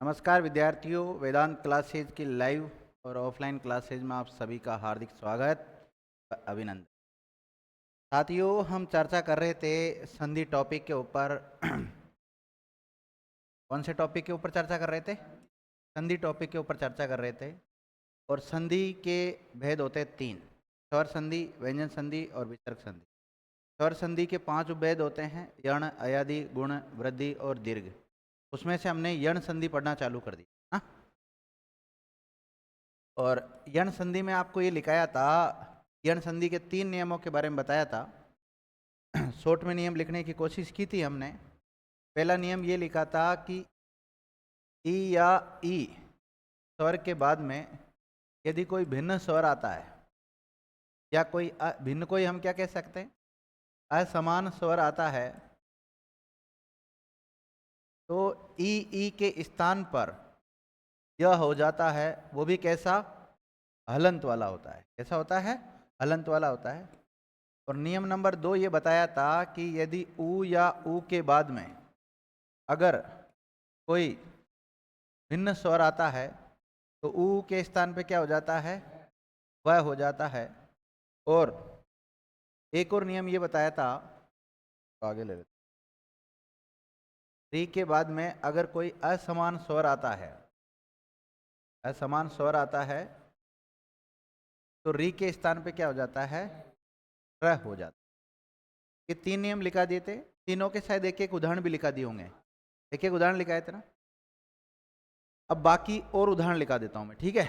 नमस्कार विद्यार्थियों, वेदांत क्लासेज की लाइव और ऑफलाइन क्लासेज में आप सभी का हार्दिक स्वागत व अभिनंदन। साथियों, हम चर्चा कर रहे थे संधि टॉपिक के ऊपर। कौन से टॉपिक के ऊपर चर्चा कर रहे थे? संधि टॉपिक के ऊपर चर्चा कर रहे थे। और संधि के भेद होते हैं तीन: स्वर संधि, व्यंजन संधि और विसर्ग संधि। स्वर संधि के 5 उपभेद होते हैं: यण, अयादि, गुण, वृद्धि और दीर्घ। उसमें से हमने यण संधि पढ़ना चालू कर दी। हाँ, और यण संधि में आपको ये लिखाया था, यण संधि के 3 नियमों के बारे में बताया था। शॉर्ट में नियम लिखने की कोशिश की थी हमने। पहला नियम ये लिखा था कि ई या ई स्वर के बाद में यदि कोई भिन्न स्वर आता है या कोई भिन्न, कोई हम क्या कह सकते हैं, असमान स्वर आता है, तो ई के स्थान पर यह हो जाता है। वो भी कैसा? हलंत वाला होता है। कैसा होता है? हलंत वाला होता है। और नियम नंबर 2 ये बताया था कि यदि ऊ या ऊ के बाद में अगर कोई भिन्न स्वर आता है तो ऊ के स्थान पे क्या हो जाता है? वह हो जाता है। और एक और नियम ये बताया था, तो आगे ले लेते। री के बाद में अगर कोई असमान स्वर आता है, असमान स्वर आता है, तो री के स्थान पे क्या हो जाता है? र हो जाता है। ये 3 नियम लिखा दिए थे। तीनों के शायद एक एक उदाहरण भी लिखा दिए होंगे। एक एक उदाहरण लिखाए थे ना। अब बाकी और उदाहरण लिखा देता हूं मैं, ठीक है?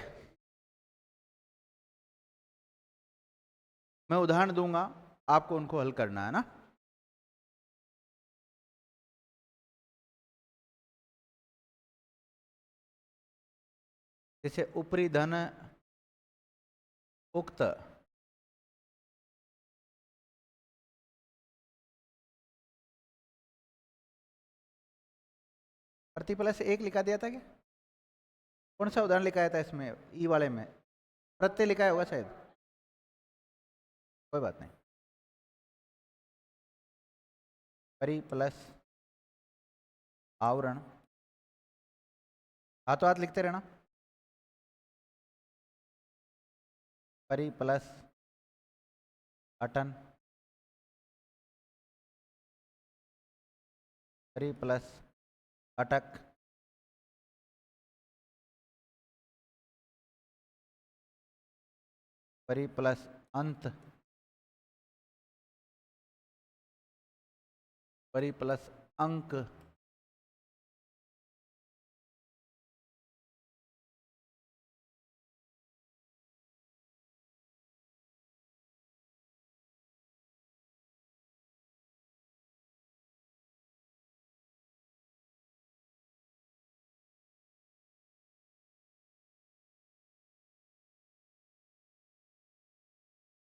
मैं उदाहरण दूंगा, आपको उनको हल करना है ना। जैसे ऊपरी धन उक्त, प्रति प्लस एक लिखा दिया था क्या? कौन सा उदाहरण लिखाया था इसमें? ई वाले में प्रत्यय लिखा होगा शायद। कोई बात नहीं। परि प्लस आवरण, हाथों हाथ लिखते रहना। परि प्लस अटन, परि प्लस अटक, परि प्लस अंत, परि प्लस अंक,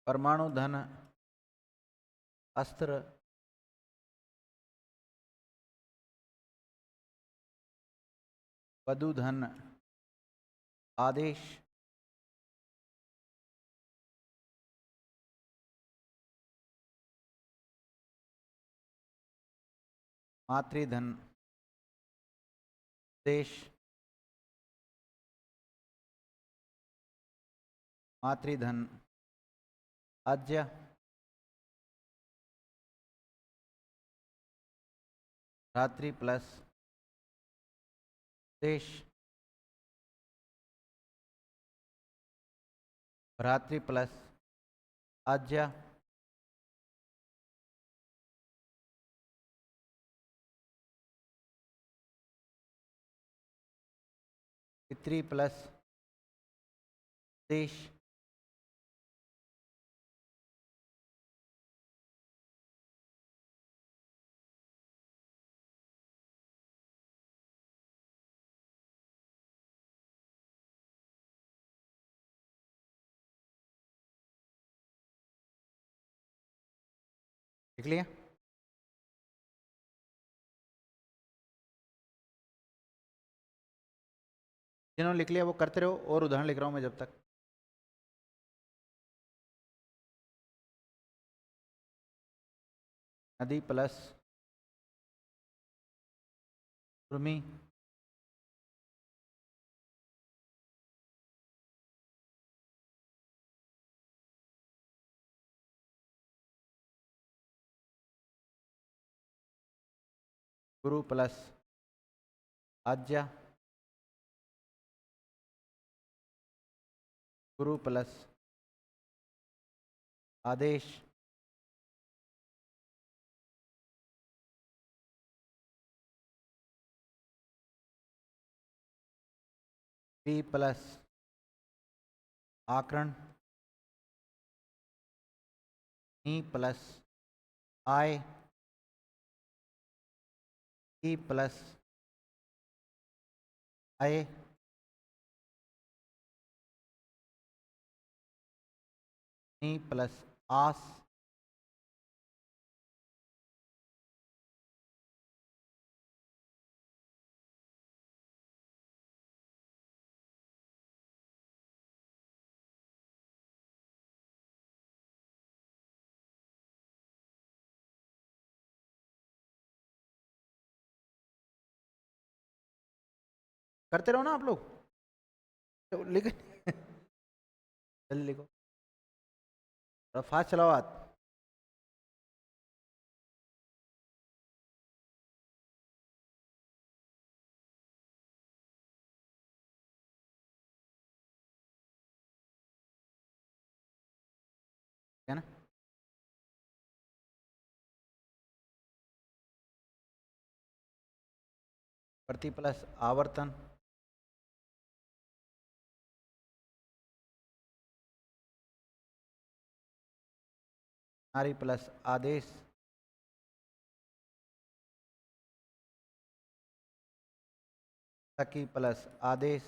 परमाणु धन अस्त्र, वधु धन आदेश, मातृधन देश, मातृधन आज्ञा, रात्रि प्लस देश, भ्रातृ प्लस आज्ञा, पितृ प्लस देश, लिख लिया? जिन्होंने लिख लिया वो करते रहो, और उदाहरण लिख रहा हूं मैं जब तक। नदी प्लस कृमि, गुरु प्लस आज्ञा, गुरु प्लस आदेश, पी प्लस आकरण, ई प्लस आय, ई प्लस आय, ई प्लस आस, करते रहो ना आप लोग, तो लिख जल्दी लिखो, थोड़ा फास्ट चलाओ हाथ। है ना, प्रति प्लस आवर्तन, नारी प्लस आदेश, सखी प्लस आदेश,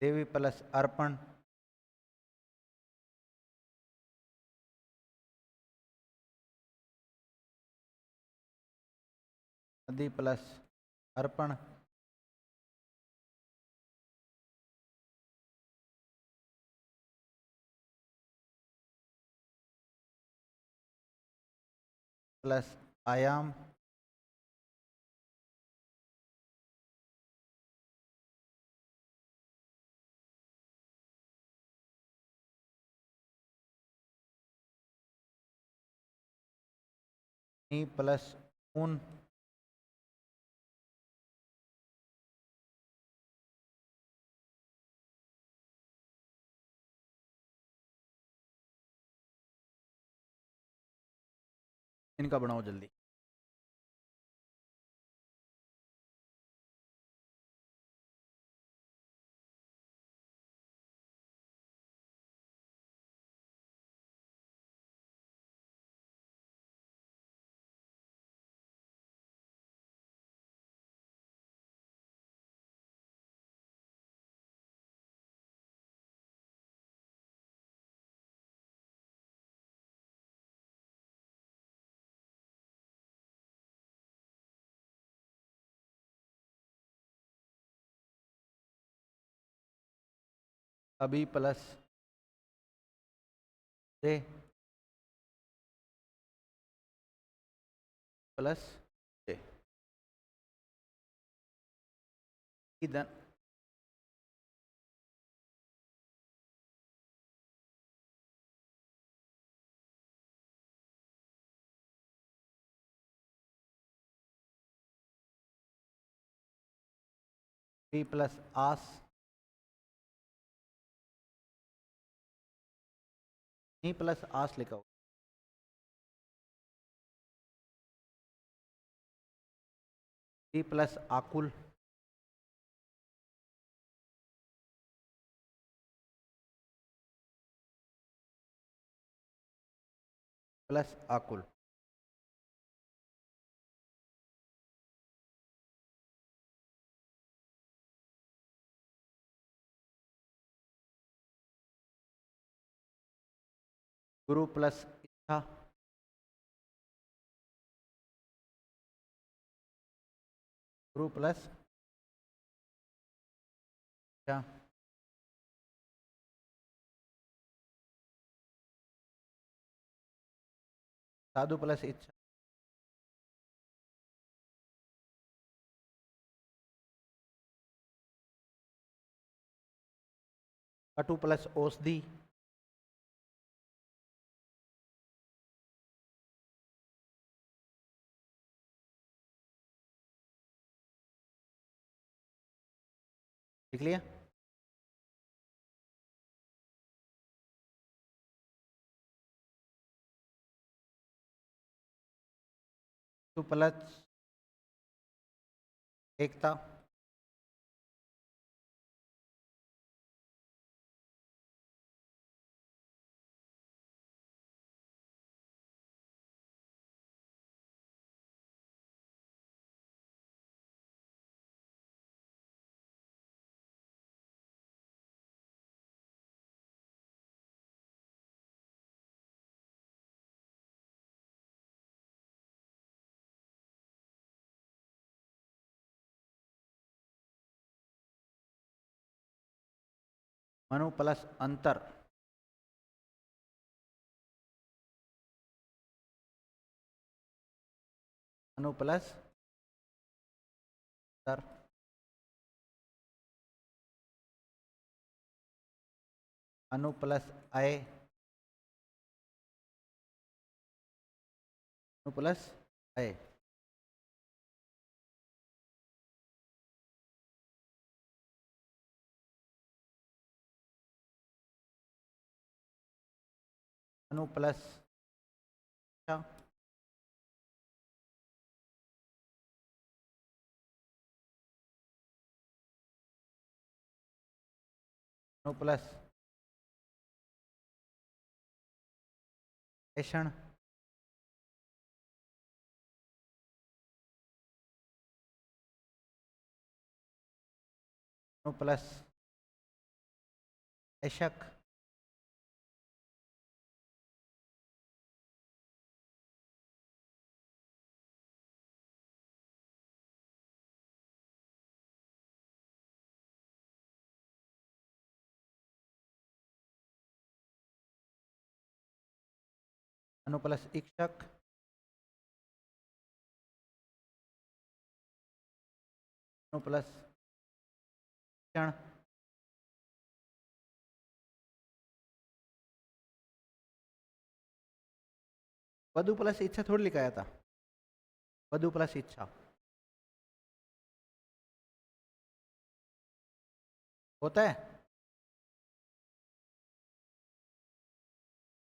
देवी प्लस अर्पण, नदी प्लस अर्पण, प्लस आयाम, ई प्लस ऊन, इनका बनाओ जल्दी। अभी प्लस दे प्लस दे, इधन पी प्लस आस, ई प्लस आस लिखा हो, पी प्लस आकुल, प्लस आकुल, गुरु प्लस इच्छा, गुरु प्लस इच्छा, साधु प्लस इच्छा, कटु प्लस औषधि, लिख लिया। टू प्लस एकता, मनु प्लस अंतर, मनु प्लस अंतर, अनु प्लस अय, अनु प्लस अय, अनु प्लस अच्छा, अनु प्लस ऐषण, अनु प्लस ऐशक, अनु प्लस इक्षक, अनु प्लस क्षण, वधु प्लस इच्छा थोड़ी लिखाया था, वधु प्लस इच्छा होता है,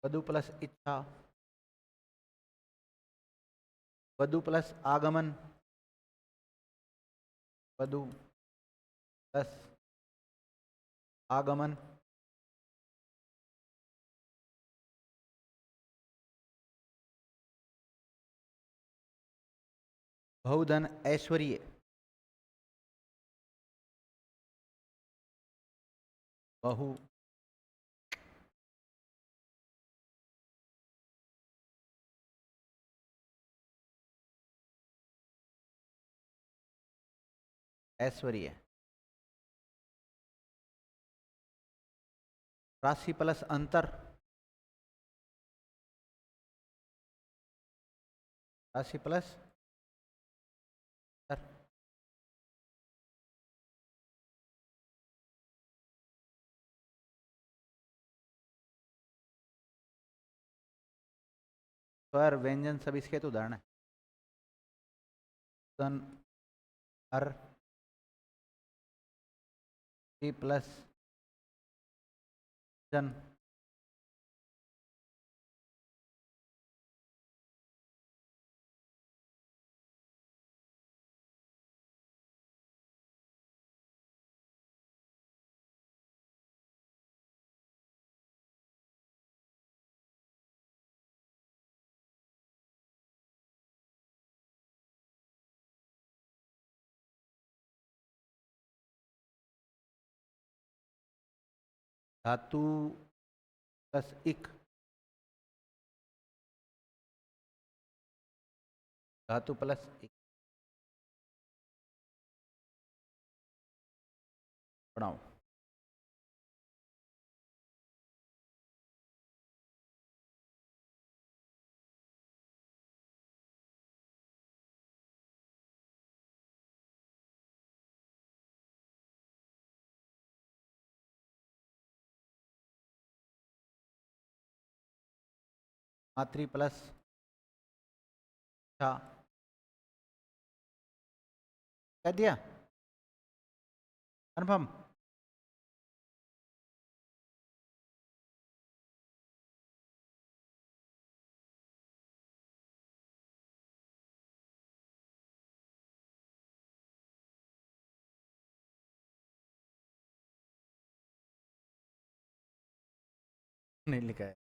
वधु प्लस इच्छा, वधु प्लस आगमन, वधु प्लस आगमन, बहुधन ऐश्वर्य, बहु ऐश्वर्य, राशि प्लस अंतर, राशि प्लस अंतर, स्वर व्यंजन सब इसके तो उदाहरण है। सन अर प्लस जन, धातु प्लस इक, धातु प्लस इक, पढ़ाओ। मात्री प्लस अच्छा कह दिया कन्फर्म। नहीं लिखा है।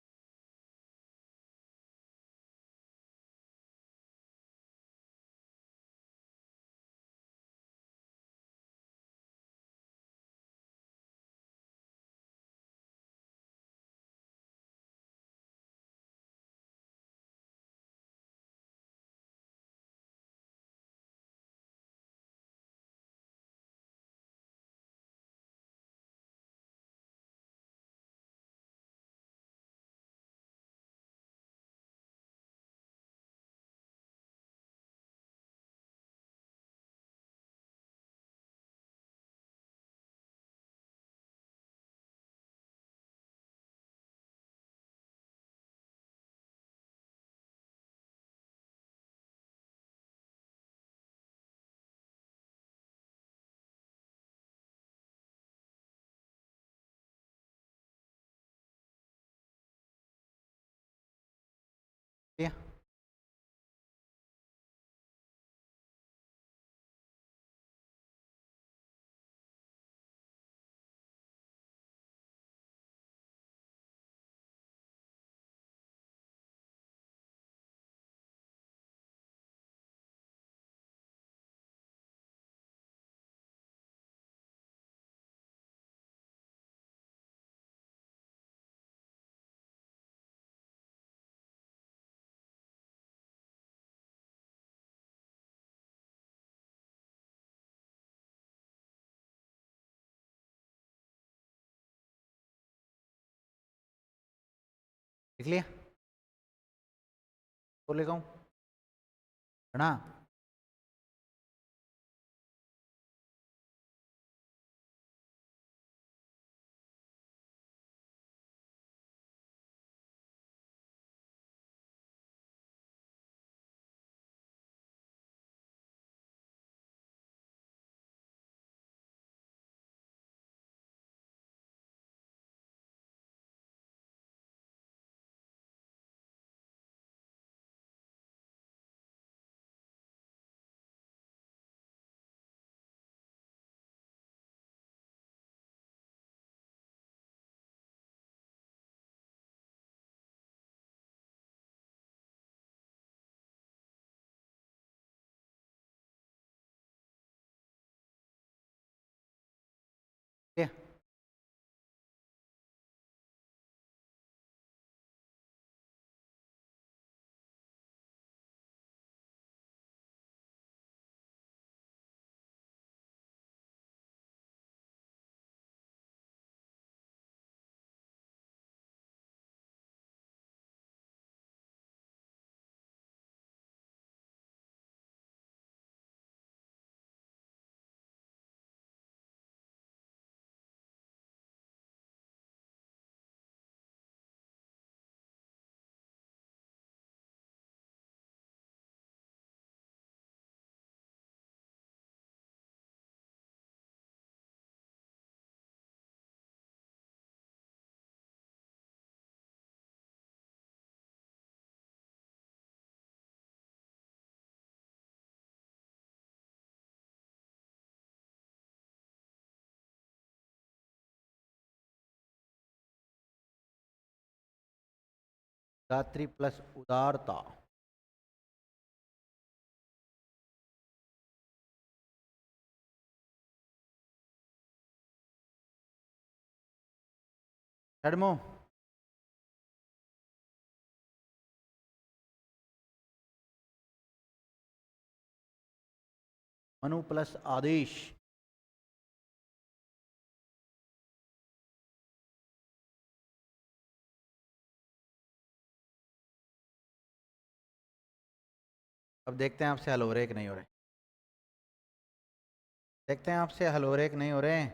लिया लिख लिया तो लिखाऊं ना। लिया गात्री प्लस उदारता छड़मो मनु प्लस आदेश अब देखते हैं आपसे हल हो रहे कि नहीं हो रहे। देखते हैं आपसे हल हो रहे कि नहीं हो रहे।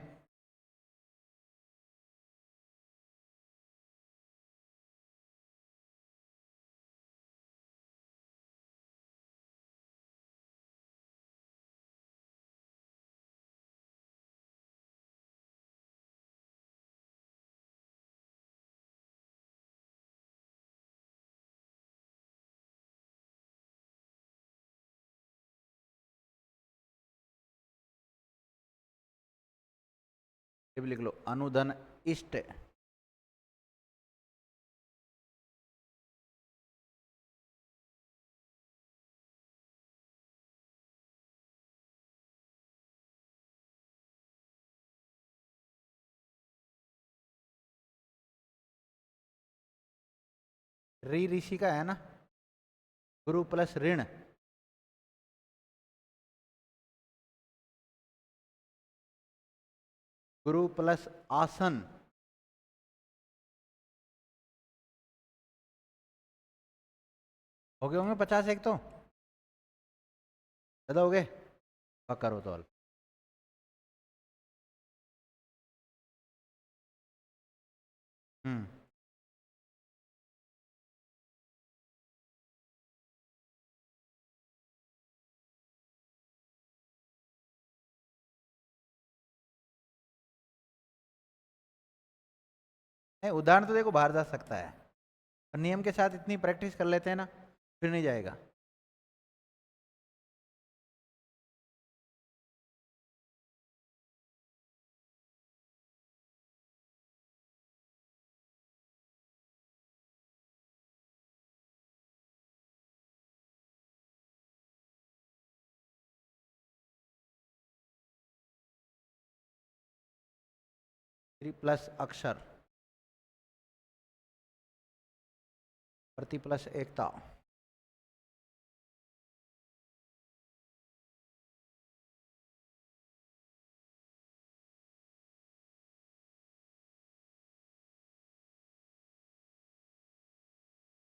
ये भी लिख लो, अनुधन इष्ट। ऋषि का है ना, गुरु प्लस ऋण, गुरु प्लस आसन, हो गए होंगे 50 एक तो, ज्यादा हो गए, करो तो। हम्म, नहीं उदाहरण तो देखो बाहर जा सकता है, और नियम के साथ इतनी प्रैक्टिस कर लेते हैं ना, फिर नहीं जाएगा। 3 प्लस अक्षर, प्रति प्लस एकता,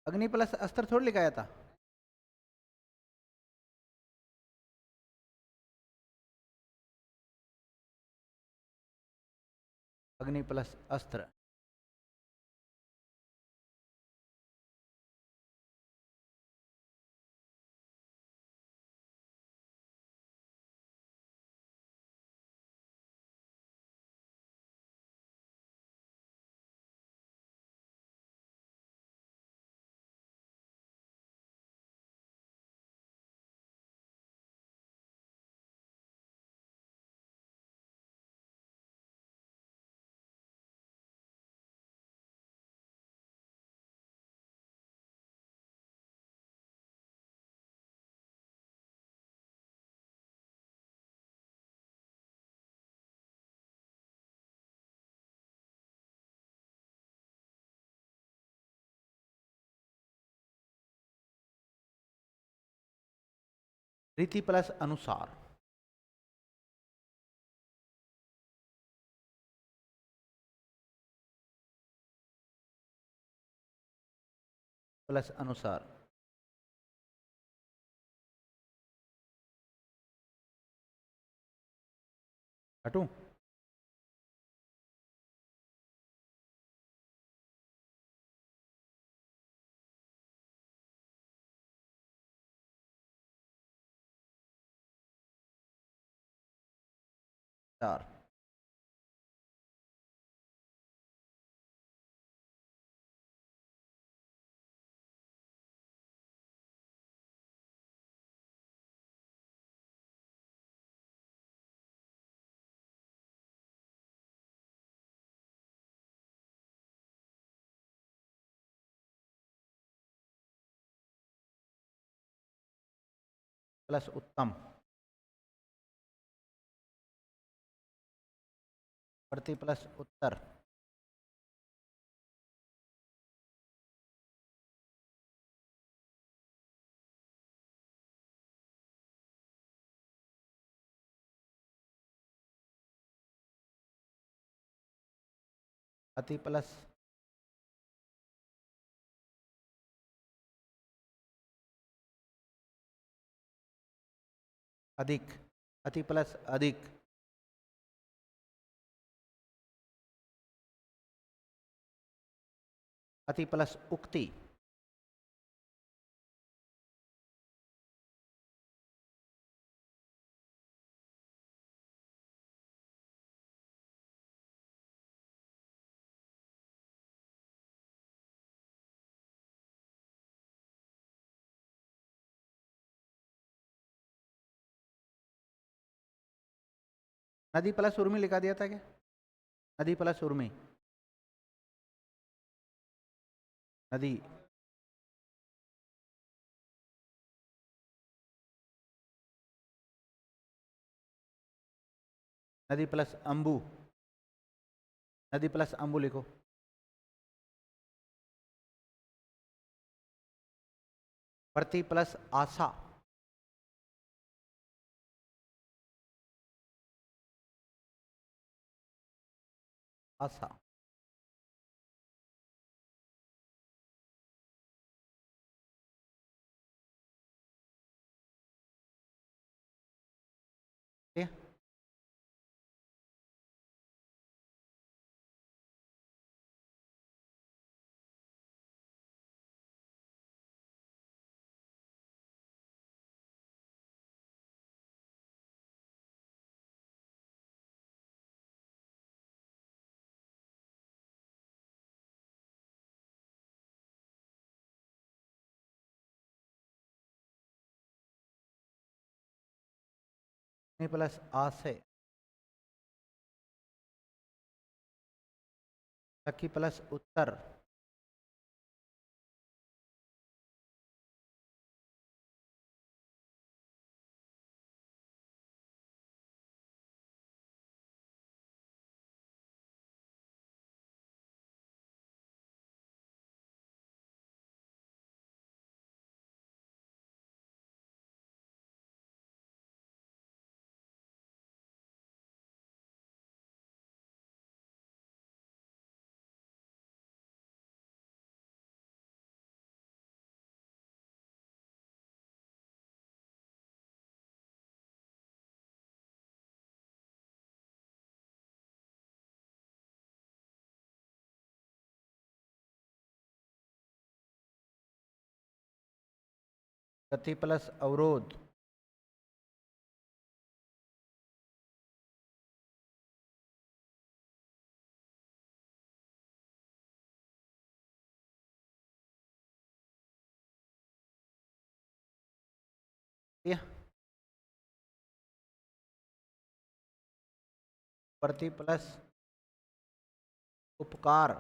अग्नि प्लस अस्त्र थोड़ी लिखाया था। अग्नि प्लस अस्त्र, रीति प्लस अनुसार, प्लस अनुसार, हटू। चार, प्लस उत्तम, प्रति प्लस उत्तर, अति प्लस अधिक, अति प्लस अधिक, अति प्लस उक्ति, नदी प्लस उर्मी लिखा दिया था क्या? नदी प्लस उर्मी, नदी। नदी प्लस अंबु, नदी प्लस अंबु लिखो। प्रति प्लस आशा, आशा। ठीक है? प्लस आशय, सखी प्लस उत्तर, गति प्लस अवरोध, प्रति प्लस उपकार,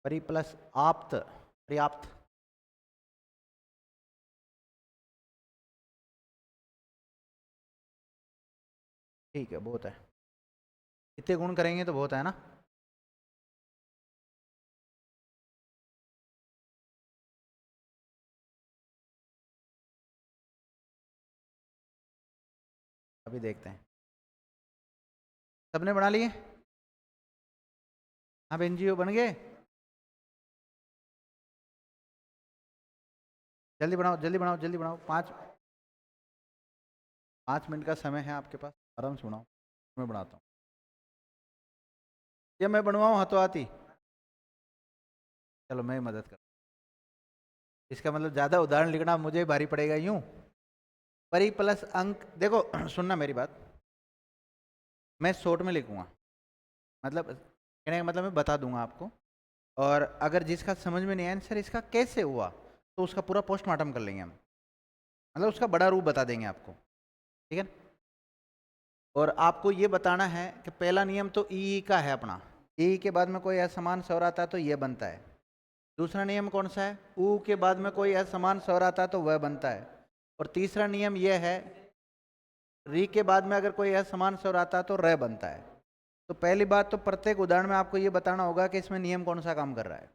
परि प्लस आप्त, पर्याप्त, ठीक है, बहुत है। इतने गुण करेंगे तो बहुत है ना। अभी देखते हैं, सबने बना लिए? आप एनजीओ बन गए? जल्दी बनाओ, जल्दी बनाओ, जल्दी बनाओ। 5 मिनट का समय है आपके पास, आराम से बनाओ। मैं बनाता हूँ, ये मैं बनवाऊँ हाथों हाथी? चलो मैं मदद कर। इसका मतलब ज़्यादा उदाहरण लिखना मुझे भारी पड़ेगा यूं। परि प्लस अंक, देखो सुनना मेरी बात, मैं शॉर्ट में लिखूंगा, मतलब कहने का मतलब मैं बता दूंगा आपको, और अगर जिसका समझ में नहीं आया सर इसका कैसे हुआ, तो उसका पूरा पोस्टमार्टम कर लेंगे हम, मतलब उसका बड़ा रूप बता देंगे आपको, ठीक है। और आपको ये बताना है कि पहला नियम तो ई का है अपना, ई के बाद में कोई असमान स्वर आता है तो ये बनता है। दूसरा नियम कौन सा है? ऊ के बाद में कोई असमान स्वर आता है तो वह बनता है। और तीसरा नियम यह है, री के बाद में अगर कोई असमान स्वर आता है तो र बनता है। तो पहली बात तो प्रत्येक उदाहरण में आपको ये बताना होगा कि इसमें नियम कौन सा काम कर रहा है।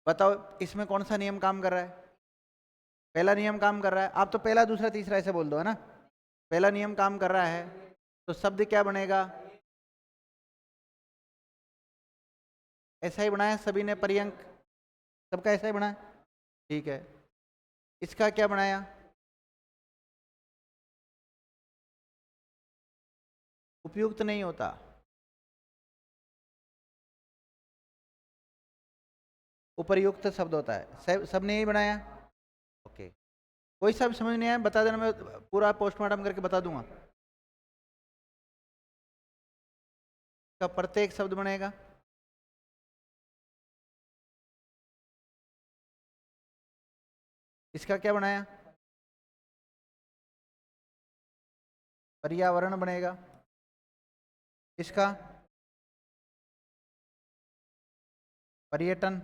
बताओ इसमें कौन सा नियम काम कर रहा है? पहला नियम काम कर रहा है। आप तो पहला दूसरा तीसरा ऐसे बोल दो, है ना। पहला नियम काम कर रहा है तो शब्द क्या बनेगा? ऐसा ही बनाया सभी ने, पर्यंक सबका ऐसा ही बनाया, ठीक है। इसका क्या बनाया? उपयुक्त नहीं होता, उपरयुक्त शब्द होता है। सब ने यही बनाया, ओके। कोई सा भी समझ नहीं आया बता देना, मैं पूरा पोस्टमार्टम करके बता दूंगा। इसका प्रत्येक शब्द बनेगा। इसका क्या बनाया? पर्यावरण बनेगा। इसका पर्यटन।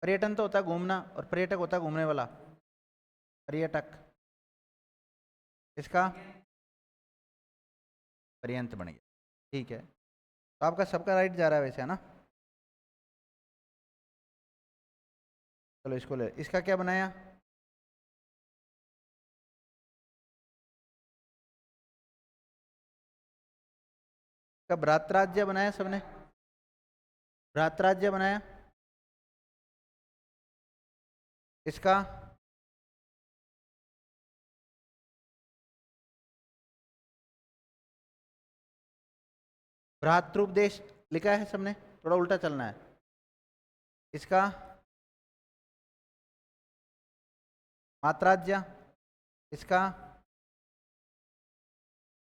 पर्यटन तो होता है घूमना और पर्यटक होता है घूमने वाला, पर्यटक। इसका पर्यंत बन गया। ठीक है, तो आपका सबका राइट जा रहा है वैसे, है ना। चलो इसको ले, इसका क्या बनाया? इसका भ्रातराज्य बनाया सबने, भ्रातराज्य बनाया। इसका भ्रातृपदेश लिखा है सबने, थोड़ा उल्टा चलना है। इसका मात्राज्य। इसका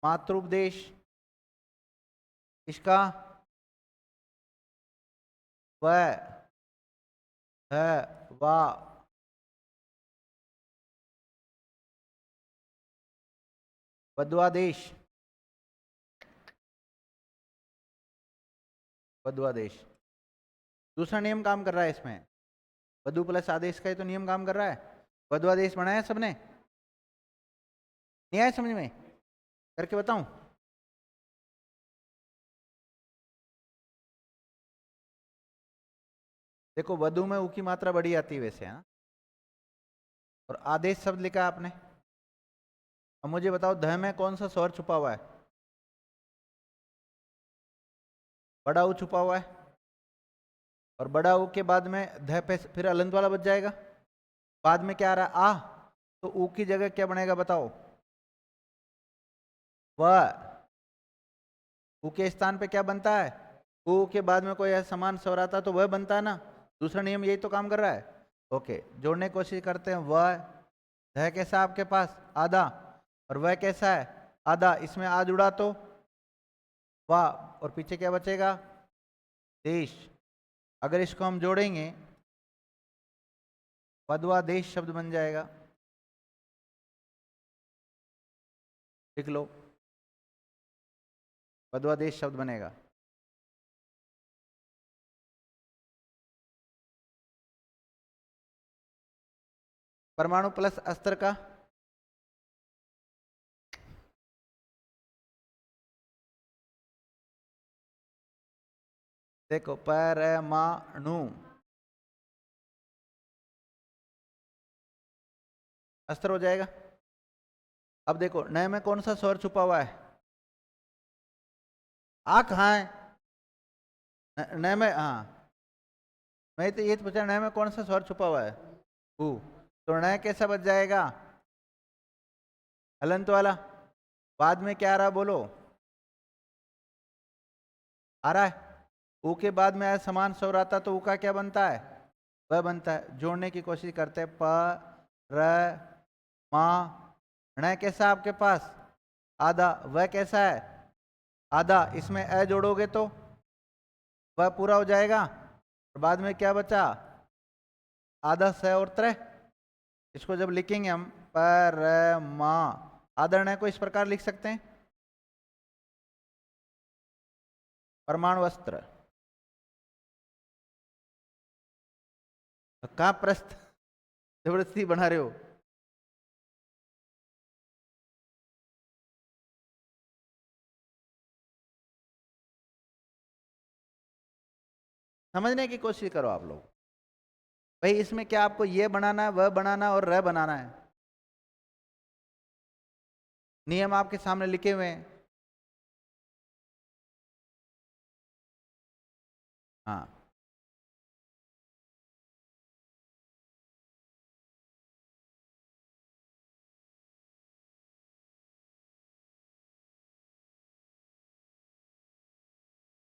मातृपदेश। इसका व है वा। वध्वादेश। वध्वादेश। दूसरा नियम काम कर रहा है इसमें, वधु प्लस आदेश का ही तो नियम काम कर रहा है। वध्वादेश बनाया सबने, नहीं आया समझ में? करके बताऊं? देखो वधु में ऊ की मात्रा बड़ी आती है वैसे, है ना। और आदेश शब्द लिखा आपने। अब मुझे बताओ ध में कौन सा स्वर छुपा हुआ है? बड़ा ऊ छुपा हुआ है, और बड़ा ऊ के बाद में ध पे फिर अलंत वाला बच जाएगा। बाद में क्या आ रहा है? आ। तो ऊ की जगह क्या बनेगा बताओ? व। ऊ के स्थान पे क्या बनता है? ऊ के बाद में कोई ऐसा समान स्वर आता तो वह बनता है ना। दूसरा नियम यही तो काम कर रहा है। ओके, जोड़ने की कोशिश करते हैं। वह ध कैसा आपके पास? आधा। और वह कैसा है? आधा। इसमें आ जुड़ा तो वाह, और पीछे क्या बचेगा? देश। अगर इसको हम जोड़ेंगे वधवा देश शब्द बन जाएगा। लिख लो, वधवा देश शब्द बनेगा। परमाणु प्लस अस्त्र का देखो, परमाणु अस्त्र हो जाएगा। अब देखो नए में कौन सा स्वर छुपा हुआ है? आ कहाँ है? नए में, हाँ मैं तो ये पूछा, नए में कौन सा स्वर छुपा हुआ है? ऊ। तो नए कैसा बच जाएगा? हलंत वाला। बाद में क्या आ रहा बोलो? आ रहा है। ऊ के बाद में समान स्वर आता तो ऊ का क्या बनता है? वह बनता है। जोड़ने की कोशिश करते हैं। प र मा। ण कैसा आपके पास? आधा। वह कैसा है? आधा। इसमें अ जोड़ोगे तो वह पूरा हो जाएगा। और बाद में क्या बचा? आधा स और त्र। इसको जब लिखेंगे हम परमा, आदरणीय को इस प्रकार लिख सकते हैं, परमाणु अस्त्र। कहाँ प्रस्थ जबरदस्ती बना रहे हो? समझने की कोशिश करो आप लोग। भाई इसमें क्या आपको ये बनाना है, वह बनाना है और रह बनाना है? नियम आपके सामने लिखे हुए हैं। हाँ,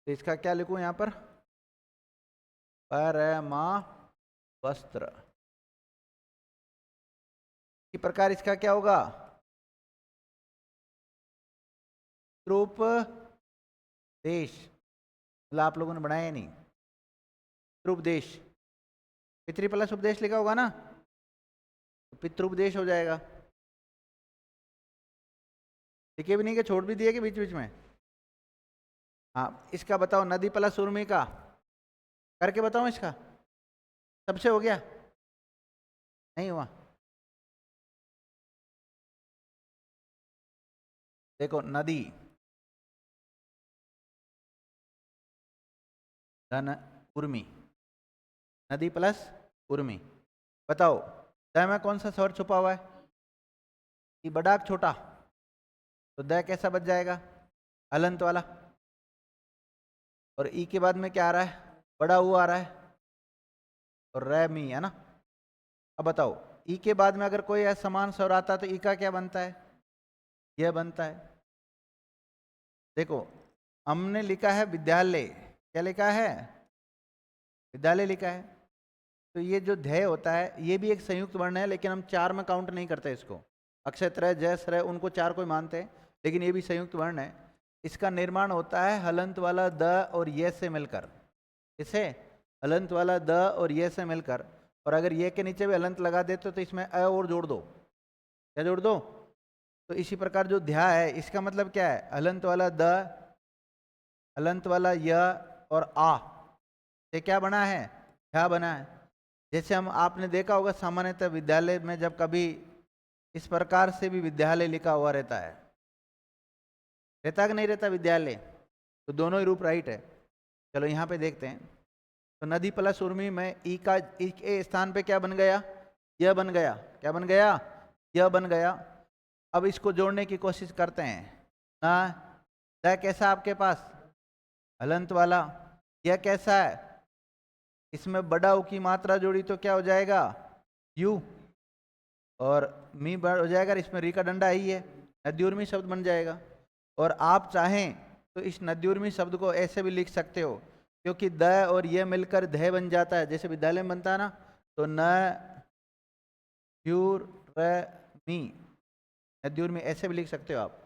तो इसका क्या लिखूं यहां पर? परमा वस्त्र। इसी प्रकार इसका क्या होगा? पितृप देश, मतलब आप लोगों ने बनाया नहीं, पितृपदेश, पितृ प्लस उपदेश लिखा होगा ना, तो पितृपदेश हो जाएगा। लिखे भी नहीं कि छोड़ भी दिए कि बीच बीच में? हाँ, इसका बताओ, नदी प्लस उर्मी का करके बताओ, इसका सबसे हो गया? नहीं हुआ। देखो, नदी धन उर्मी, नदी प्लस उर्मी, बताओ द में कौन सा स्वर छुपा हुआ है? ये बड़ा कि छोटा? तो द कैसा बच जाएगा? हलंत वाला। और ई के बाद में क्या आ रहा है? बड़ा ऊ आ रहा है, और रे मी है ना। अब बताओ, ई के बाद में अगर कोई असमान स्वर आता तो ई का क्या बनता है? यह बनता है। देखो, हमने लिखा है विद्यालय, क्या लिखा है? विद्यालय लिखा है। तो ये जो ध्यय होता है ये भी एक संयुक्त वर्ण है, लेकिन हम चार में काउंट नहीं करते इसको। अक्षय त्रय जय श्रय उनको चार कोई मानते हैं, लेकिन ये भी संयुक्त वर्ण है। इसका निर्माण होता है हलंत वाला द और ये से मिलकर। इसे हलंत वाला द और ये से मिलकर, और अगर ये के नीचे भी हलंत लगा देते तो इसमें अ और जोड़ दो। क्या जोड़ दो? तो इसी प्रकार जो ध्या है इसका मतलब क्या है? हलंत वाला द, हलंत वाला य और आ से क्या बना है? ध्या बना है। जैसे हम, आपने देखा होगा सामान्यतः विद्यालय में जब कभी इस प्रकार से भी विद्यालय लिखा हुआ रहता है, रहता कि नहीं रहता विद्यालय? तो दोनों ही रूप राइट है। चलो यहाँ पे देखते हैं। तो नदी प्लस उर्मी में ई का, ई के स्थान पे क्या बन गया? यह बन गया। क्या बन गया? यह बन गया। अब इसको जोड़ने की कोशिश करते हैं ना। द कैसा आपके पास? हलंत वाला। यह कैसा है? इसमें बड़ा ऊ की मात्रा जोड़ी तो क्या हो जाएगा? यू। और मी हो जाएगा, इसमें री का डंडा ही है, नद्युर्मी शब्द बन जाएगा। और आप चाहें तो इस नद्युर्मी शब्द को ऐसे भी लिख सकते हो, क्योंकि द और ये मिलकर ध बन जाता है, जैसे विद्यालय में बनता है ना। तो न द्युर मी, नद्युर्मी ऐसे भी लिख सकते हो आप।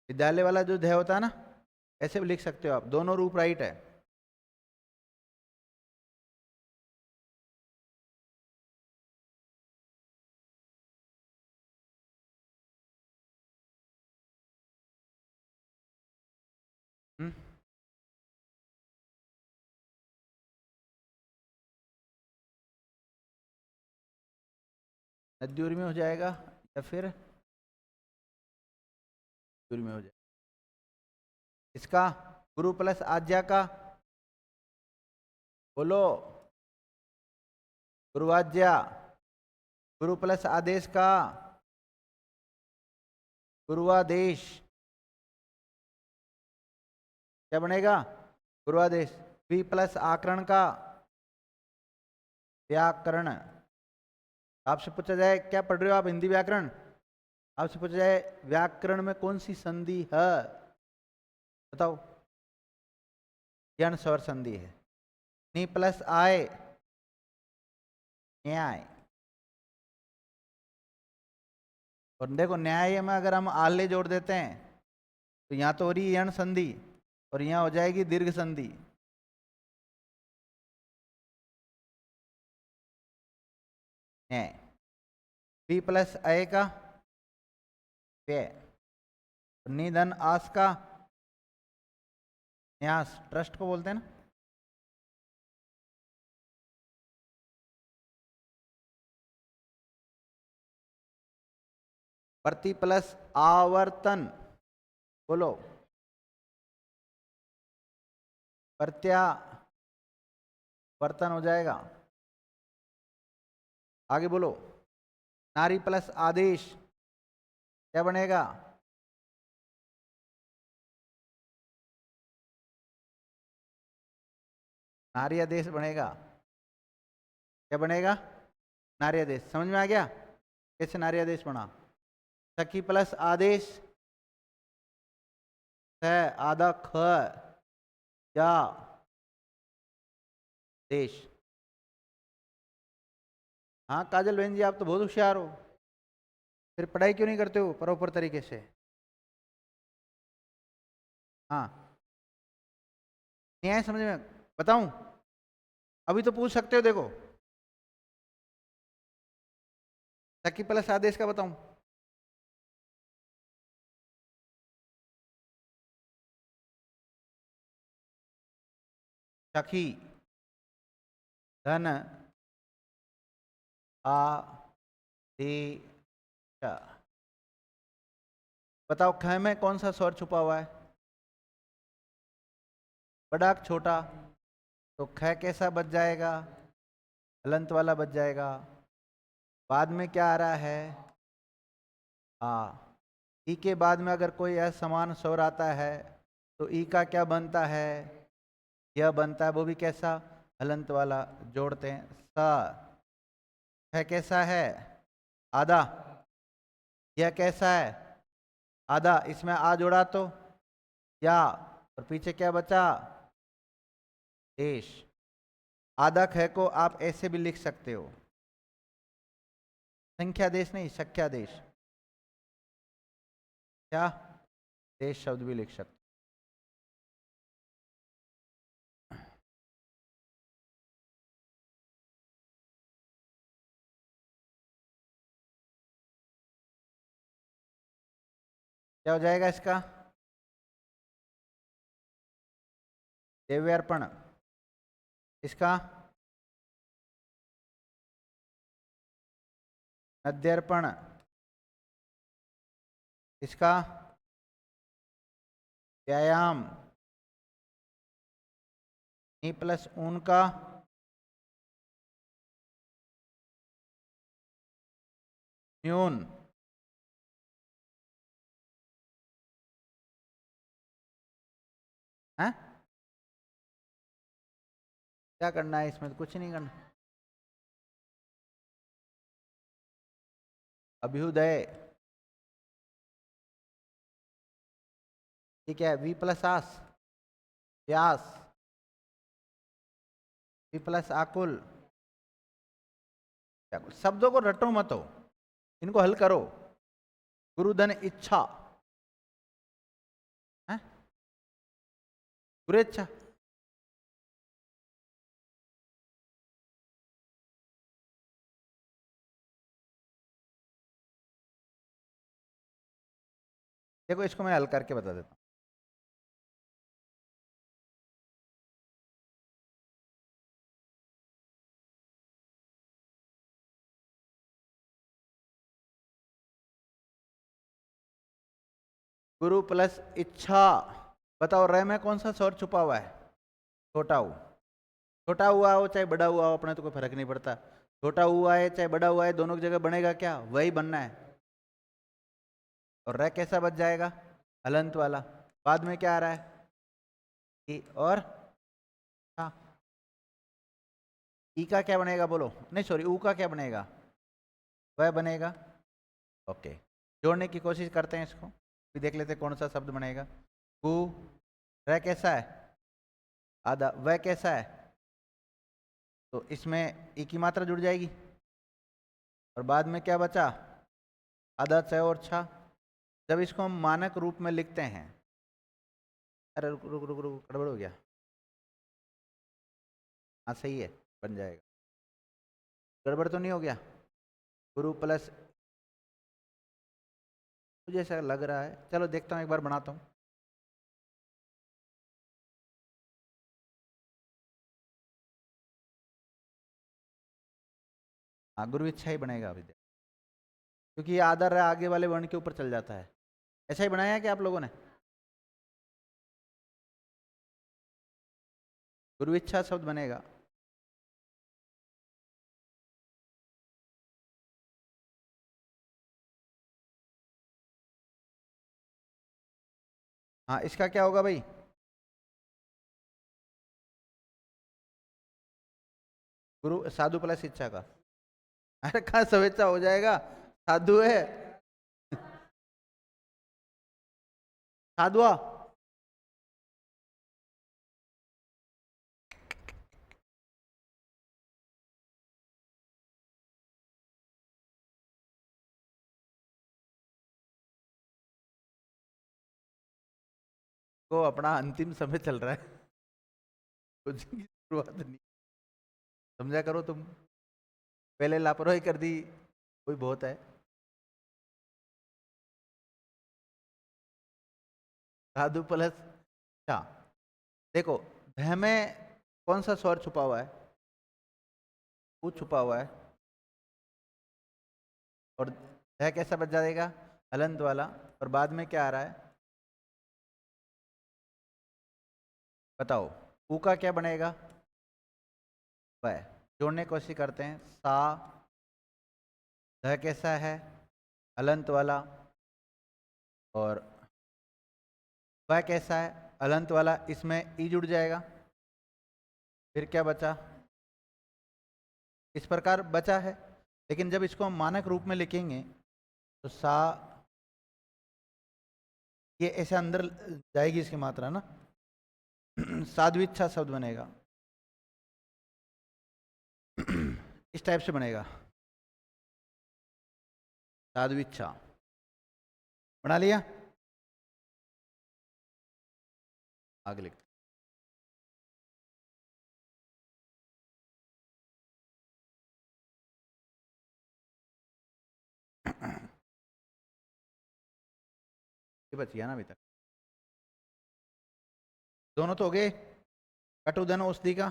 विद्यालय वाला जो ध होता है ना, ऐसे भी लिख सकते हो आप। दोनों रूप राइट है। नद्युर में हो जाएगा, या फिर में हो जाएगा। इसका गुरु प्लस आज्ञा का बोलो, गुरुआज्ञा। गुरु प्लस आदेश का गुरुआदेश। क्या बनेगा? गुरुआदेश। वी प्लस आकरण का व्याकरण। आपसे पूछा जाए क्या पढ़ रहे हो आप? हिंदी व्याकरण। आपसे पूछा जाए व्याकरण में कौन सी संधि है, बताओ? यण स्वर संधि है। नी प्लस आय, न्याय। और देखो, न्याय में अगर हम आले जोड़ देते हैं तो यहाँ तो हो रही यण संधि, और यहाँ हो जाएगी दीर्घ संधि। न्याय। बी प्लस अय का व्यय। निधन आस का न्यास, ट्रस्ट को बोलते हैं ना। प्रति प्लस आवर्तन, बोलो। प्रत्यावर्तन हो जाएगा। आगे बोलो। नारी प्लस आदेश क्या बनेगा? नारी आदेश बनेगा। क्या बनेगा? नारी आदेश। समझ में आ गया कैसे नारी आदेश बना? सखी प्लस आदेश है, आधा ख या देश। हाँ काजल बहन जी, आप तो बहुत होशियार हो, फिर पढ़ाई क्यों नहीं करते हो प्रॉपर तरीके से? हाँ, नहीं आया समझ में? बताऊं? अभी तो पूछ सकते हो, देखो। सखी प्लस आदेश का बताऊं? सखी धन आदेश। बताओ ख में कौन सा स्वर छुपा हुआ है? बड़ा कि छोटा? तो ख कैसा बच जाएगा? हलंत वाला बच जाएगा। बाद में क्या आ रहा है? आ। ई के बाद में अगर कोई असमान स्वर आता है तो ई का क्या बनता है? यह बनता है, वो भी कैसा? हलंत वाला। जोड़ते हैं सा। है कैसा है? आधा। यह कैसा है? आधा। इसमें आ जोड़ा तो या, और पीछे क्या बचा? देश। आधा ख को आप ऐसे भी लिख सकते हो, संख्या देश नहीं, संख्या देश। क्या? देश शब्द भी लिख सकते। क्या हो जाएगा इसका? देव्यार्पण। इसका? नद्यर्पण। इसका? व्यायाम। नी प्लस ऊन का? न्यून। है? क्या करना है इसमें? तो कुछ नहीं करना। अभ्युदय। ठीक है। वी प्लस आस, व्यास। वी प्लस आकुल। शब्दों को रटो मत हो, इनको हल करो। गुरुधन इच्छा है? गुरेच्छा। देखो इसको मैं हल करके बता देता हूँ। गुरु प्लस इच्छा। बताओ रे में कौन सा स्वर छुपा हुआ है? छोटा ऊ। छोटा हुआ हो चाहे बड़ा हुआ हो, अपने तो कोई फर्क नहीं पड़ता। छोटा हुआ है चाहे बड़ा हुआ है, दोनों की जगह बनेगा क्या? वही बनना है। और रे कैसा बच जाएगा? हलंत वाला। बाद में क्या आ रहा है? ई और हाँ। ई का क्या बनेगा बोलो? नहीं सॉरी, ऊ का क्या बनेगा? वह बनेगा। ओके, जोड़ने की कोशिश करते हैं इसको, फिर देख लेते हैं कौन सा शब्द बनेगा। गु। रे कैसा है? आधा। वह कैसा है? तो इसमें ई की मात्रा जुड़ जाएगी। और बाद में क्या बचा? आधा च और छा। जब इसको हम मानक रूप में लिखते हैं, अरे रुक रुक रुक रुक, गड़बड़ हो गया। हाँ सही है, बन जाएगा। गड़बड़ तो नहीं हो गया? गुरु प्लस, मुझे ऐसा लग रहा है, चलो देखता हूँ, एक बार बनाता हूँ। हाँ, गुरु इच्छा ही बनेगा अभी, क्योंकि ये आदर है आगे वाले वर्ण के ऊपर चल जाता है। ऐसा ही बनाया है क्या आप लोगों ने? गुरु इच्छा शब्द बनेगा। हाँ, इसका क्या होगा भाई? गुरु साधु प्लस इच्छा का। अरे कहाँ स्वेच्छा हो जाएगा? साधु है। साधुआ। को अपना अंतिम समय चल रहा है, कोचिंग की शुरुआत नहीं, समझा करो तुम, पहले लापरवाही कर दी कोई बहुत है। धातु प्लस अच्छा, देखो ध में कौन सा स्वर छुपा हुआ है? वो छुपा हुआ है, और ध कैसा बच जाएगा? हलंत वाला। और बाद में क्या आ रहा है बताओ? ऊ का क्या बनेगा? वह। जोड़ने की कोशिश करते हैं। सा, ध कैसा है? हलंत वाला। और वह कैसा है? हलंत वाला। इसमें ई जुड़ जाएगा, फिर क्या बचा? इस प्रकार बचा है। लेकिन जब इसको हम मानक रूप में लिखेंगे तो सा, ये ऐसे अंदर जाएगी इसकी मात्रा ना, साध्विच्छा शब्द बनेगा, इस टाइप से बनेगा, साध्विच्छा। बना लिया? आगे लिखते ये बच गया ना अभी तक? दोनों तो हो गए, कटुधन औषधि का।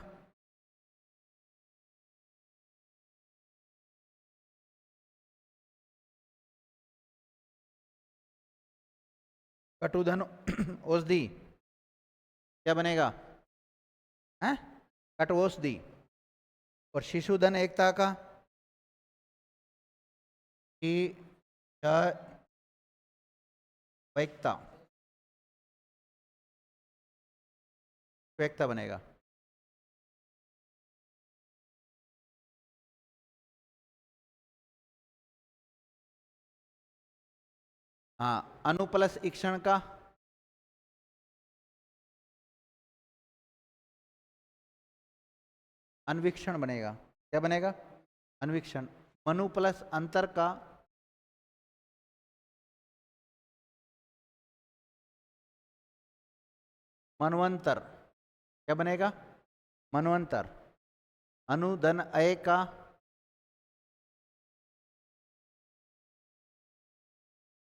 कटुधन औषधि क्या बनेगा? है कट औषधि। और शिशुधन एकता का की वैकता, वैकता बनेगा। हाँ, अनु प्लस ईक्षण का अन्वीक्षण बनेगा। क्या बनेगा? अन्वीक्षण। मनु प्लस अंतर का मनवंतर। क्या बनेगा? मनवंतर। अनुधन अय का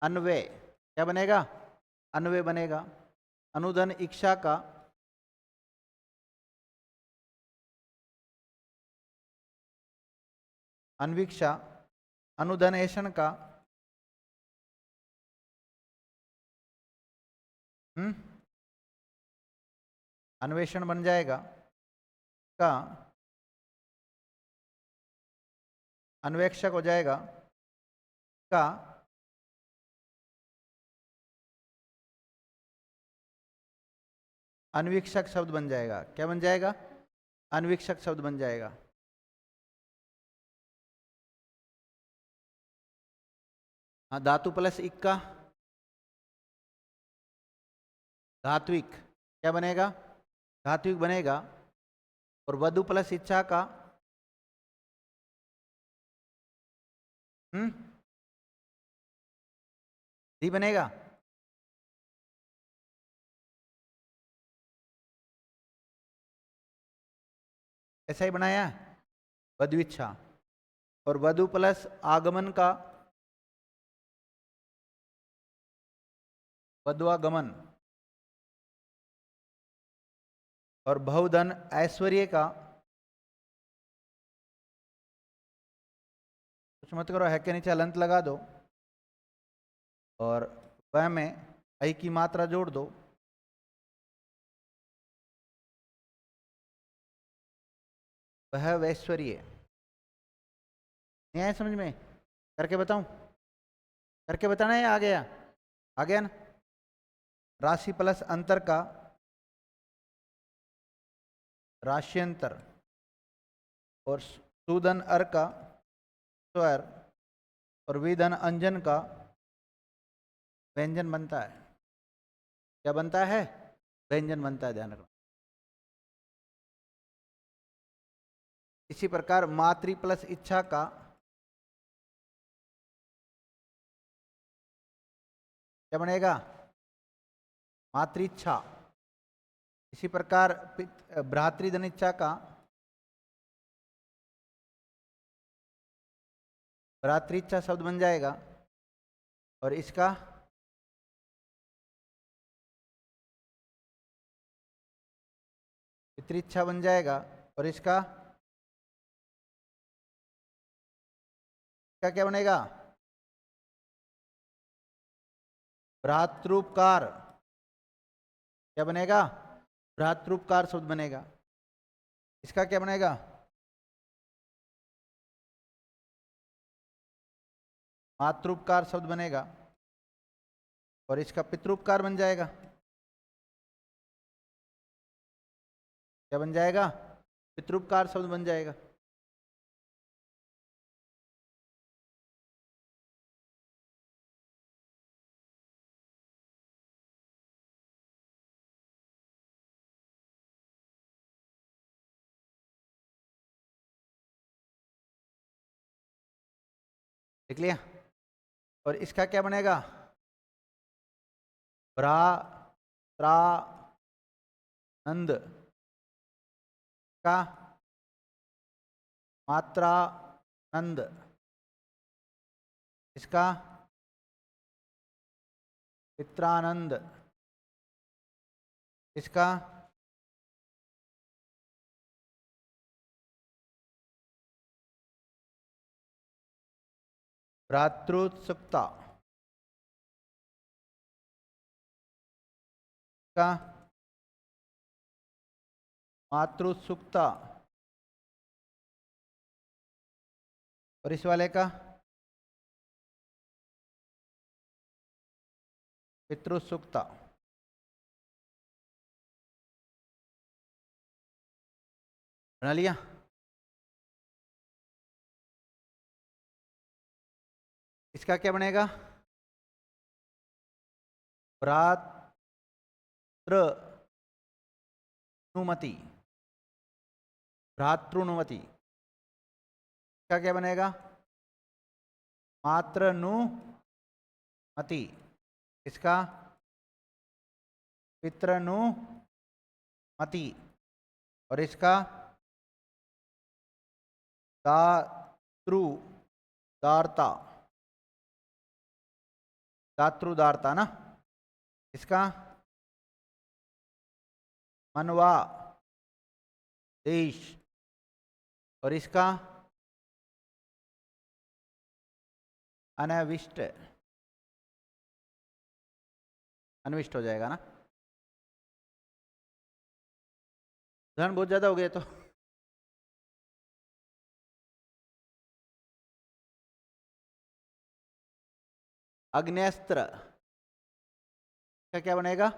अन्वय। क्या बनेगा? अन्वय बनेगा। अनुधन इच्छा का अन्वीक्षा। अनुधन ऐषण का अन्वेषण बन जाएगा। का अन्वेक्षक हो जाएगा। का अन्वीक्षक शब्द बन जाएगा। क्या बन जाएगा? अन्वीक्षक शब्द बन जाएगा। हाँ, धातु प्लस इक का धात्विक। क्या बनेगा? धात्विक बनेगा। और वधु प्लस इच्छा का धी बनेगा। ऐसा ही बनाया वधु इच्छा। और वधु प्लस आगमन का वधुआगमन। और बहुधन ऐश्वर्य का, कुछ मत करो, है के नीचे अलंत लगा दो और वह में ऐ की मात्रा जोड़ दो। वह वैश्वर्य। नहीं आया समझ में? करके बताऊं? करके बताना है? आ गया? आ गया ना? राशि प्लस अंतर का राश्यंतर। और सुधन अर का स्वर। और विधन अंजन का व्यंजन बनता है। क्या बनता है? व्यंजन बनता है, ध्यान रखना। इसी प्रकार मातृ प्लस इच्छा का क्या बनेगा? मातृच्छा। इसी प्रकार भ्रातृधनिच्छा का भ्रातृच्छा शब्द बन जाएगा, और इसका पितृच्छा बन जाएगा, और इसका क्या बनेगा? भ्रातृपकार। क्या बनेगा? भ्रातृपकार शब्द बनेगा। इसका क्या बनेगा? मातृपकार शब्द बनेगा, और इसका पितृपकार बन जाएगा। क्या बन जाएगा? पितृपकार शब्द बन जाएगा। देख लिया? और इसका क्या बनेगा? भ्रात्रानंद का मात्रानंद, इसका पित्रानंद, इसका भ्रातृत्सुकता, का मातृत्सुकता, और इस वाले का पितृत्सुकता। बना लिया? इसका क्या बनेगा? भ्रातृनुमति, भ्रातृनुमति। इसका क्या बनेगा? मातृनुमति। इसका पितृनुमति, और इसका दातृदारता, दातृदारता ना। इसका मनवा देश, और इसका अनविष्ट, अनविष्ट हो जाएगा ना। उदाहरण बहुत ज्यादा हो गए तो अग्नेस्त्र का क्या बनेगा?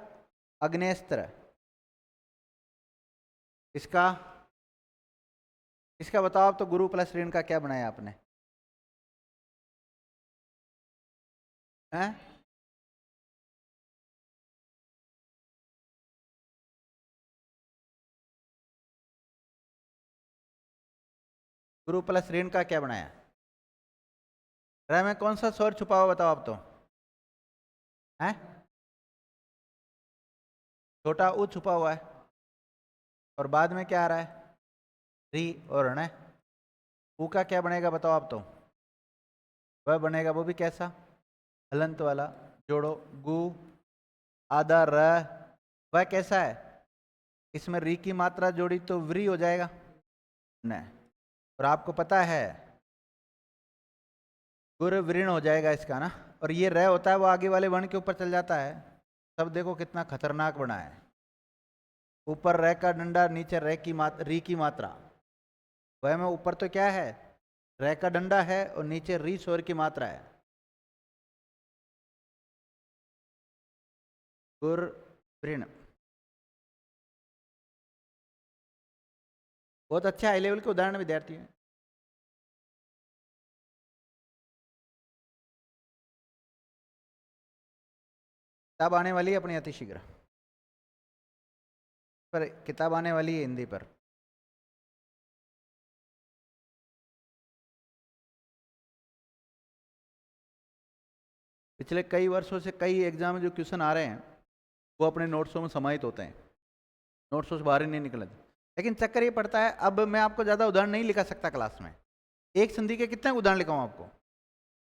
अग्नेस्त्र। इसका इसका बताओ आप तो, गुरु प्लस ऋण का क्या बनाया आपने? हैं? गुरु प्लस ऋण का क्या बनाया? रह में कौन सा स्वर छुपा हुआ बताओ आप तो? हैं? छोटा ऊ छुपा हुआ है, और बाद में क्या आ रहा है? री और ण। ऊ का क्या बनेगा बताओ आप तो? वह बनेगा, वो भी कैसा? हलंत वाला। जोड़ो, गु आधा र, वह कैसा है? इसमें री की मात्रा जोड़ी तो व्री हो जाएगा न। और आपको पता है गुर वृण हो जाएगा इसका ना। और ये र होता है वो आगे वाले वर्ण के ऊपर चल जाता है। तब देखो कितना खतरनाक बना है। ऊपर र का डंडा, नीचे री की मात्रा। वह में ऊपर तो क्या है? र का डंडा है, और नीचे री स्वर की मात्रा है। गुर वृण बहुत अच्छा हाई लेवल के उदाहरण विद्यार्थी हैं। किताब आने वाली है अपनी अति शीघ्र, पर किताब आने वाली है हिंदी पर। पिछले कई वर्षों से कई एग्जाम में जो क्वेश्चन आ रहे हैं वो अपने नोट्सों में समाहित होते हैं। नोट्स उस बाहर ही नहीं निकले। लेकिन चक्कर ये पड़ता है, अब मैं आपको ज़्यादा उदाहरण नहीं लिखा सकता क्लास में, एक संधि के कितने उदाहरण लिखाऊं आपको,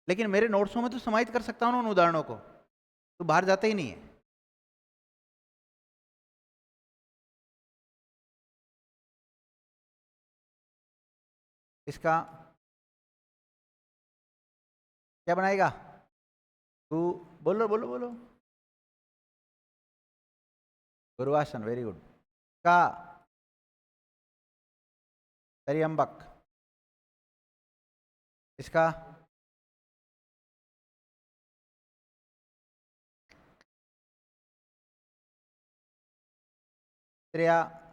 लेकिन मेरे नोट्सों में तो समाहित कर सकता हूँ उन उदाहरणों को, तो बाहर जाते ही नहीं है। इसका क्या बनाएगा? तू बोलो बोलो बोलो। गुरुवासन, वेरी गुड। का त्र्यंबक, इसका त्रयादेश,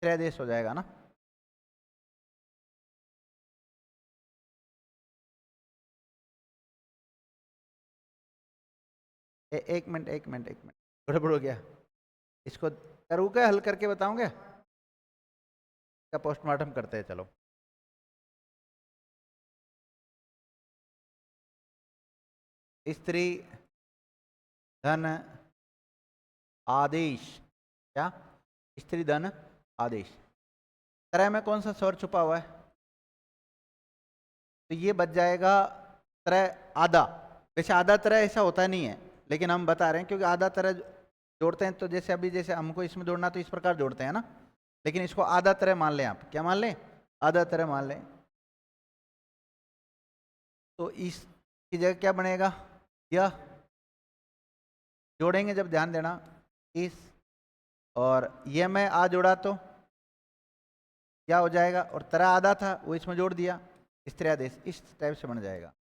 त्रयादेश हो जाएगा ना। एक मिनट एक मिनट एक मिनट, गड़बड़ हो गया। इसको करूँ क्या, हल करके बताऊंगे? क्या पोस्टमार्टम करते हैं, चलो। स्त्री धन आदेश, क्या? स्त्री धन आदेश। त्रय में कौन सा स्वर छुपा हुआ है? तो ये बच जाएगा त्रय आधा। वैसे आधा त्रय ऐसा होता नहीं है, लेकिन हम बता रहे हैं क्योंकि आधा त्रय जोड़ते हैं, तो जैसे अभी जैसे हमको इसमें जोड़ना तो इस प्रकार जोड़ते हैं ना, लेकिन इसको आधा त्रय मान लें। आप क्या मान लें? आधा त्रय मान लें। तो इसकी जगह क्या बनेगा? यह जोड़ेंगे जब, ध्यान देना, इस और ये मैं आ जोड़ा तो क्या हो जाएगा, और तरह आधा था वो इसमें जोड़ दिया, इस त्रयादेश, इस टाइप से बन जाएगा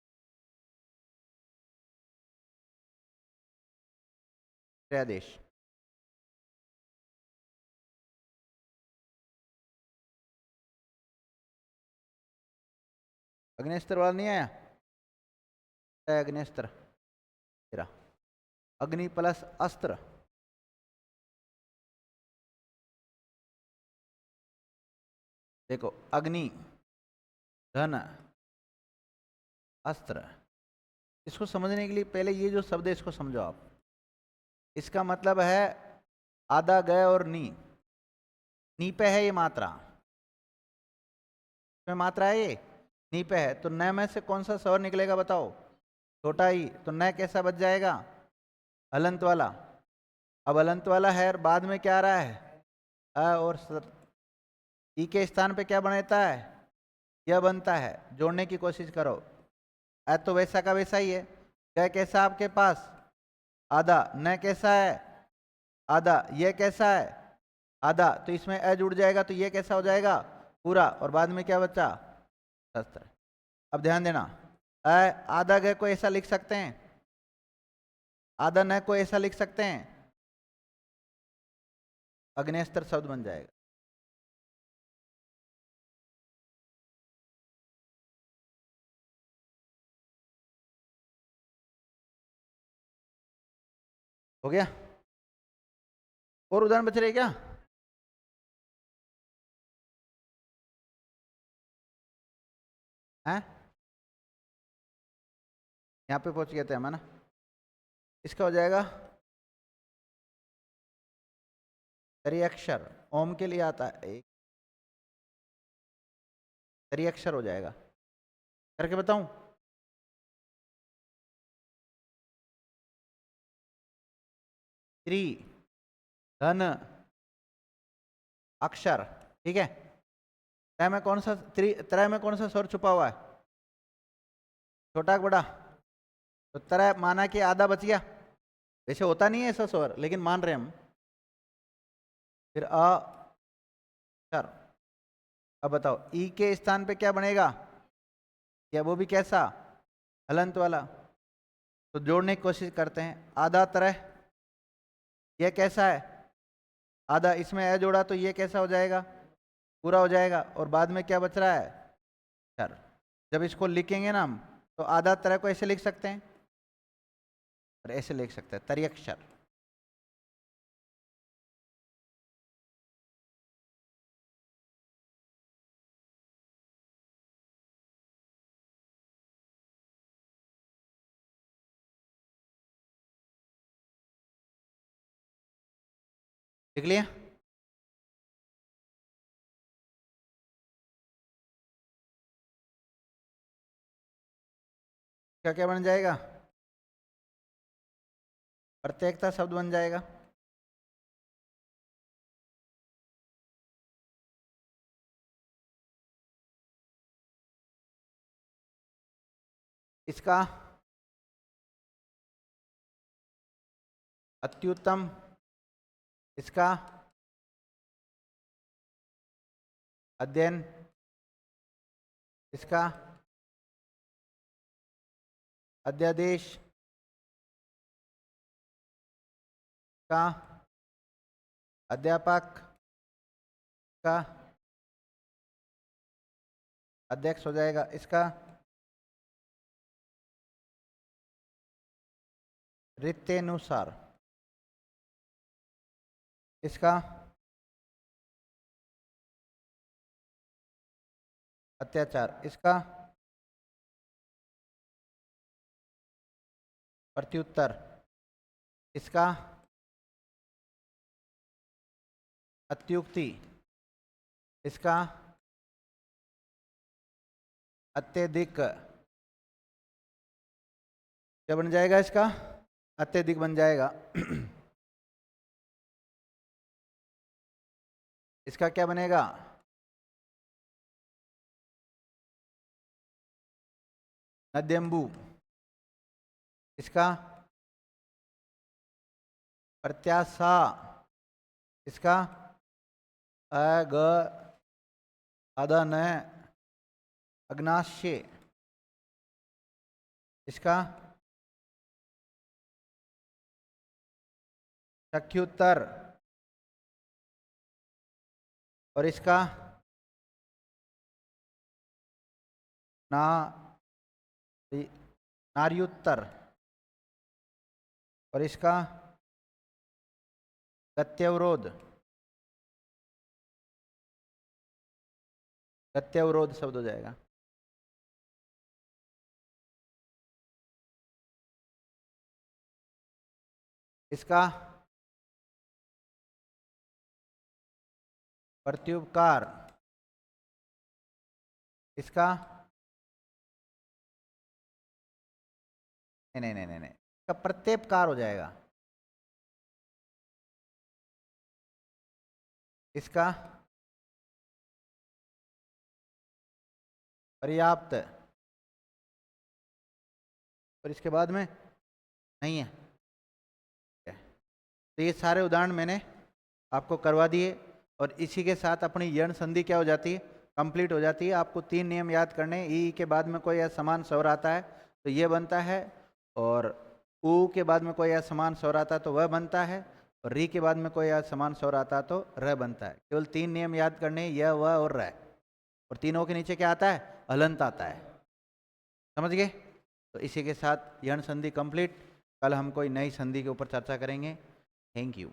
त्रयादेश। अग्निस्त्र वाला नहीं आया? अग्निस्त्र तेरा, अग्नि प्लस अस्त्र, देखो अग्नि धन अस्त्र। इसको समझने के लिए पहले ये जो शब्द है इसको समझो आप। इसका मतलब है आधा गए और नी पे है ये मात्रा, इसमें मात्रा है ये, नी पे है, तो न में से कौन सा स्वर निकलेगा बताओ? छोटा ही, तो न कैसा बच जाएगा? हलंत वाला। अब हलंत वाला है और बाद में क्या आ रहा है? अ और सर, ई के स्थान पे क्या बनता है? यह बनता है। जोड़ने की कोशिश करो। तो वैसा का वैसा ही है। क्या कैसा आपके पास? आधा। न कैसा है? आधा। यह कैसा है? आधा। तो इसमें अ जुड़ जाएगा तो ये कैसा हो जाएगा? पूरा। और बाद में क्या बचा? शस्त्र। अब ध्यान देना, अ आधा ग को ऐसा लिख सकते हैं, आधा न को ऐसा लिख सकते हैं, अग्नेस्त्र शब्द बन जाएगा। हो गया? और उदाहरण बच रहे क्या? हैं? यहाँ पे पहुंच गए थे हम, है ना। इसका हो जाएगा त्रिअक्षर, ओम के लिए आता है एक त्रिअक्षर हो जाएगा। करके बताऊं? त्रि धन अक्षर, ठीक है। त्रय में कौन सा त्रय में कौन सा स्वर छुपा हुआ है? छोटा बड़ा? तो त्रय माना कि आधा बच गया। वैसे होता नहीं है ऐसा स्वर, लेकिन मान रहे हम। फिर अक्षर। अब बताओ ई के स्थान पे क्या बनेगा? या वो भी कैसा? हलंत वाला। तो जोड़ने की कोशिश करते हैं। आधा तरह, यह कैसा है? आधा। इसमें ए जोड़ा तो ये कैसा हो जाएगा? पूरा हो जाएगा। और बाद में क्या बच रहा है? अक्षर। जब इसको लिखेंगे ना हम, तो आधा तरह को ऐसे लिख सकते हैं और ऐसे लिख सकते हैं, त्रिअक्षर। लिख लिया? क्या क्या बन जाएगा? प्रत्येकता शब्द बन जाएगा। इसका अत्युत्तम, इसका अध्ययन, इसका अध्यादेश, का अध्यापक, का अध्यक्ष हो जाएगा, इसका रीत्यनुसार, इसका अत्याचार, इसका प्रत्युत्तर, इसका अत्युक्ति, इसका अत्यधिक। क्या बन जाएगा इसका? अत्यधिक बन जाएगा। इसका क्या बनेगा? नद्यम्बु, इसका प्रत्याशा, इसका अग अदन अग्नाश्य, इसका चक्युत्तर, और इसका ना नार्युत्तर, और इसका गत्यवरोध, गत्यवरोध शब्द हो जाएगा। इसका प्रत्युपकार, इसका नहीं, इसका प्रत्युपकार हो जाएगा। इसका पर्याप्त, और इसके बाद में नहीं है। तो ये सारे उदाहरण मैंने आपको करवा दिए, और इसी के साथ अपनी यण संधि क्या हो जाती है? कंप्लीट हो जाती है। आपको 3 नियम याद करने। ई के बाद में कोई असमान स्वर आता है तो ये बनता है, और ऊ के बाद में कोई असमान स्वर आता है तो वह बनता है, और री के बाद में कोई असमान स्वर आता है तो र बनता है। केवल 3 नियम याद करने, यह, वह और र, और तीनों के नीचे क्या आता है? हलंत आता है। समझ गए? तो इसी के साथ यण संधि कंप्लीट। कल हम कोई नई संधि के ऊपर चर्चा करेंगे। Thank you.